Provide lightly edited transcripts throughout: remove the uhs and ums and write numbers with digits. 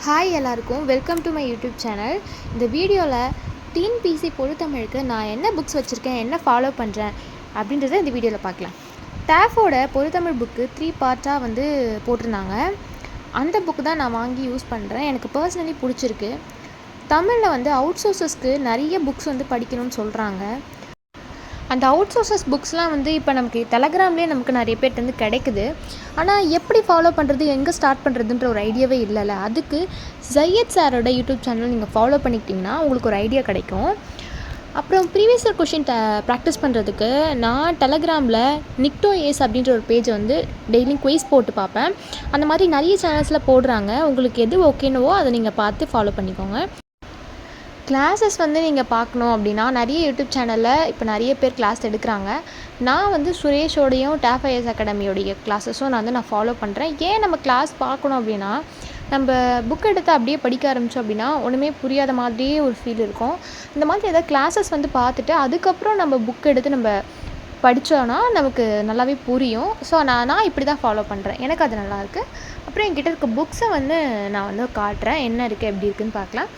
Hi எல்லாருக்கும் welcome to my YouTube channel. இந்த வீடியோவில் டிஎன்பிஎஸ்சி பொதுத்தமிழுக்கு நான் என்ன புக்ஸ் வச்சுருக்கேன், என்ன ஃபாலோ பண்ணுறேன் அப்படின்றத இந்த வீடியோவில் பார்க்கலாம். டேஃபோட பொதுத்தமிழ் புக்கு 3 பார்ட்டாக வந்து போட்டிருந்தாங்க. அந்த புக்கு தான் நான் வாங்கி யூஸ் பண்ணுறேன். எனக்கு பர்சனலி பிடிச்சிருக்கு. தமிழில் வந்து அவுட் சோர்ஸஸ்க்கு நிறைய புக்ஸ் வந்து படிக்கணும்னு சொல்கிறாங்க. அந்த அவுட் சோர்ஸஸ் புக்ஸ்லாம் வந்து இப்போ நமக்கு டெலகிராம்லேயே நமக்கு நிறைய பேர்ட்டு வந்து கிடைக்குது. ஆனால் எப்படி ஃபாலோ பண்ணுறது, எங்கே ஸ்டார்ட் பண்ணுறதுன்ற ஒரு ஐடியாவே இல்லைல்ல. அதுக்கு சையத் சாரோட யூடியூப் சேனல் நீங்கள் ஃபாலோ பண்ணிக்கிட்டிங்கன்னா உங்களுக்கு ஒரு ஐடியா கிடைக்கும். அப்புறம் ப்ரீவியஸ் இயர் கொஷின் ப்ராக்டிஸ் பண்ணுறதுக்கு நான் டெலகிராமில் நிக்டோ ஏஸ் அப்படின்ற ஒரு பேஜை வந்து டெய்லியும் குயிஸ் போட்டு பார்ப்பேன். அந்த மாதிரி நிறைய சேனல்ஸில் போடுறாங்க. உங்களுக்கு எது ஓகேனுவோ அதை நீங்கள் பார்த்து ஃபாலோ பண்ணிக்கோங்க. கிளாஸஸ் வந்து நீங்கள் பார்க்கணும் அப்படின்னா நிறைய யூடியூப் சேனலில் இப்போ நிறைய பேர் கிளாஸ் எடுக்கிறாங்க. நான் வந்து சுரேஷோடையும் டேஃபைஎஸ் அகாடமியோடைய கிளாஸஸும் நான் ஃபாலோ பண்ணுறேன். ஏன் நம்ம கிளாஸ் பார்க்கணும் அப்படின்னா, நம்ம புக் எடுத்து அப்படியே படிக்க ஆரம்பித்தோம் அப்படின்னா ஒன்றுமே புரியாத மாதிரியே ஒரு ஃபீல் இருக்கும். இந்த மாதிரி ஏதாவது கிளாஸஸ் வந்து பார்த்துட்டு அதுக்கப்புறம் நம்ம புக் எடுத்து நம்ம படித்தோன்னா நமக்கு நல்லாவே புரியும். ஸோ நான் இப்படி தான் ஃபாலோ பண்ணுறேன். எனக்கு அது நல்லாயிருக்கு. அப்புறம் என்கிட்ட இருக்க புக்ஸை வந்து நான் வந்து காட்டுறேன், என்ன இருக்குது எப்படி இருக்குதுன்னு பார்க்கலாம்.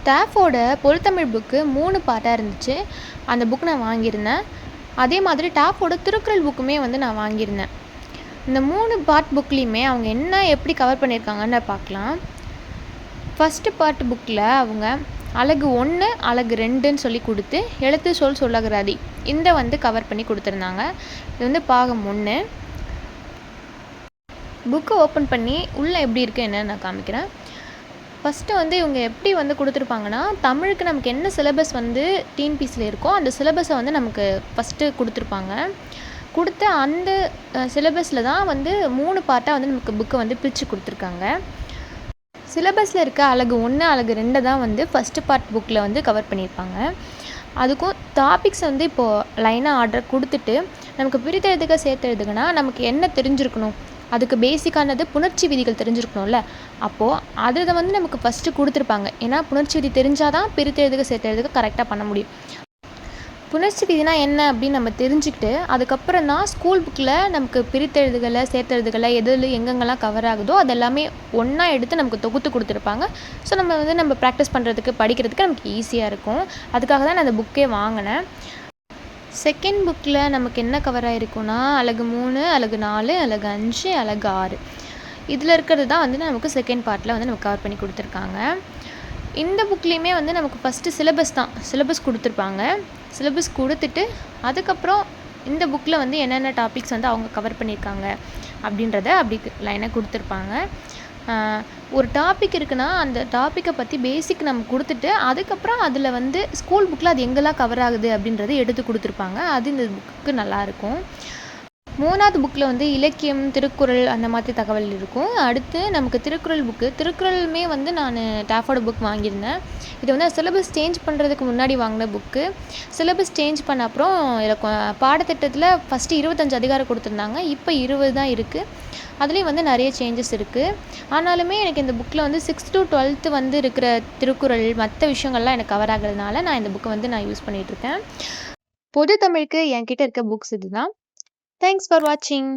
டேஃபோட பொதுத்தமிழ் புக்கு 3 பார்ட்டாக இருந்துச்சு. அந்த புக் நான் வாங்கியிருந்தேன். அதே மாதிரி டேஃபோட திருக்குறள் புக்குமே வந்து நான் வாங்கியிருந்தேன். இந்த 3 பார்ட் புக்லேயுமே அவங்க என்ன எப்படி கவர் பண்ணியிருக்காங்கன்னு பார்க்கலாம். ஃபஸ்ட்டு பார்ட் புக்கில் அவங்க அழகு 1, அழகு 2ன்னு சொல்லி கொடுத்து எழுத்து சொல் சொல்லகராதி இந்த வந்து கவர் பண்ணி கொடுத்துருந்தாங்க. இது வந்து பாகம் 1. புக்கை ஓப்பன் பண்ணி உள்ளே எப்படி இருக்குது என்னன்னு நான் காமிக்கிறேன். ஃபஸ்ட்டு வந்து இவங்க எப்படி வந்து கொடுத்துருப்பாங்கன்னா, தமிழுக்கு நமக்கு என்ன சிலபஸ் வந்து டிஎன்பிஎஸ்சியில் இருக்கோ அந்த சிலபஸை வந்து நமக்கு ஃபஸ்ட்டு கொடுத்துருப்பாங்க. கொடுத்து அந்த சிலபஸில் தான் வந்து 3 பார்ட்டாக வந்து நமக்கு புக்கை வந்து பிரித்து கொடுத்துருக்காங்க. சிலபஸில் இருக்க அழகு 1, அழகு 2 தான் வந்து ஃபஸ்ட்டு பார்ட் புக்கில் வந்து கவர் பண்ணியிருப்பாங்க. அதுக்கும் டாபிக்ஸ் வந்து இப்போது லைனாக ஆர்டர் கொடுத்துட்டு நமக்கு பிரித்தெழுதுக சேர்த்தெழுதுகனா நமக்கு என்ன தெரிஞ்சிருக்கணும், அதுக்கு பேசிக்கானது புணர்ச்சி விதிகள் தெரிஞ்சிருக்கணும்ல. அப்போது அதை வந்து நமக்கு ஃபஸ்ட்டு கொடுத்துருப்பாங்க. ஏன்னா புணர்ச்சி விதி தெரிஞ்சால் தான் பிரித்தெழுதுக சேர்த்தெழுதுக கரெக்டாக பண்ண முடியும். புணர்ச்சி விதினா என்ன அப்படின்னு நம்ம தெரிஞ்சுக்கிட்டு அதுக்கப்புறம் தான் ஸ்கூல் புக்கில் நமக்கு பிரித்தெழுதுகளை சேர்த்தெழுதுகளை எதில் எங்கெங்கெல்லாம் கவர் ஆகுதோ அது எல்லாமே ஒன்றா எடுத்து நமக்கு தொகுத்து கொடுத்துருப்பாங்க. ஸோ நம்ம வந்து நம்ம ப்ராக்டிஸ் பண்ணுறதுக்கு படிக்கிறதுக்கு நமக்கு ஈஸியாக இருக்கும். அதுக்காக தான் நான் அந்த புக்கே வாங்கினேன். செகண்ட் புக்கில் நமக்கு என்ன கவர் ஆகிருக்குன்னா அழகு 3, அழகு 4, அழகு 5, அழகு 6 இதில் இருக்கிறது தான் வந்து நமக்கு செகண்ட் பார்ட்டில் வந்து நமக்கு கவர் பண்ணி கொடுத்துருக்காங்க. இந்த புக்லேயுமே வந்து நமக்கு ஃபஸ்ட்டு சிலபஸ் கொடுத்துருப்பாங்க. சிலபஸ் கொடுத்துட்டு அதுக்கப்புறம் இந்த புக்கில் வந்து என்னென்ன டாபிக்ஸ் வந்து அவங்க கவர் பண்ணியிருக்காங்க அப்படின்றத அப்படி லைனாக கொடுத்துருப்பாங்க. ஒரு டாபிக் இருக்குன்னா அந்த டாப்பிக்கை பற்றி பேசிக் நம்ம கொடுத்துட்டு அதுக்கப்புறம் அதில் வந்து ஸ்கூல் புக்கில் அது எங்கெல்லாம் கவர் ஆகுது அப்படின்றத எடுத்து கொடுத்துருப்பாங்க. அது இந்த புக்கு நல்லாயிருக்கும். 3வது புக்கில் வந்து இலக்கியம், திருக்குறள் அந்த மாதிரி தகவல் இருக்கும். அடுத்து நமக்கு திருக்குறள் புக்கு. திருக்குறளுமே வந்து நான் டேஃபோட புக் வாங்கியிருந்தேன். இது வந்து சிலபஸ் சேஞ்ச் பண்ணுறதுக்கு முன்னாடி வாங்கின புக்கு. சிலபஸ் சேஞ்ச் பண்ண அப்புறம் இதில் பாடத்திட்டத்தில் ஃபஸ்ட்டு 25 அதிகாரம் கொடுத்துருந்தாங்க. இப்போ 20 தான் இருக்குது. அதுலேயும் வந்து நிறைய சேஞ்சஸ் இருக்குது. ஆனாலுமே எனக்கு இந்த புக்கில் வந்து 6th to 12th வந்து இருக்கிற திருக்குறள் மற்ற விஷயங்கள்லாம் எனக்கு கவர் ஆகிறதுனால நான் இந்த புக்கை வந்து நான் யூஸ் பண்ணிகிட்ருக்கேன். பொது தமிழுக்கு என்கிட்ட இருக்க புக்ஸ் இது தான். தேங்க்ஸ் ஃபார் வாட்சிங்.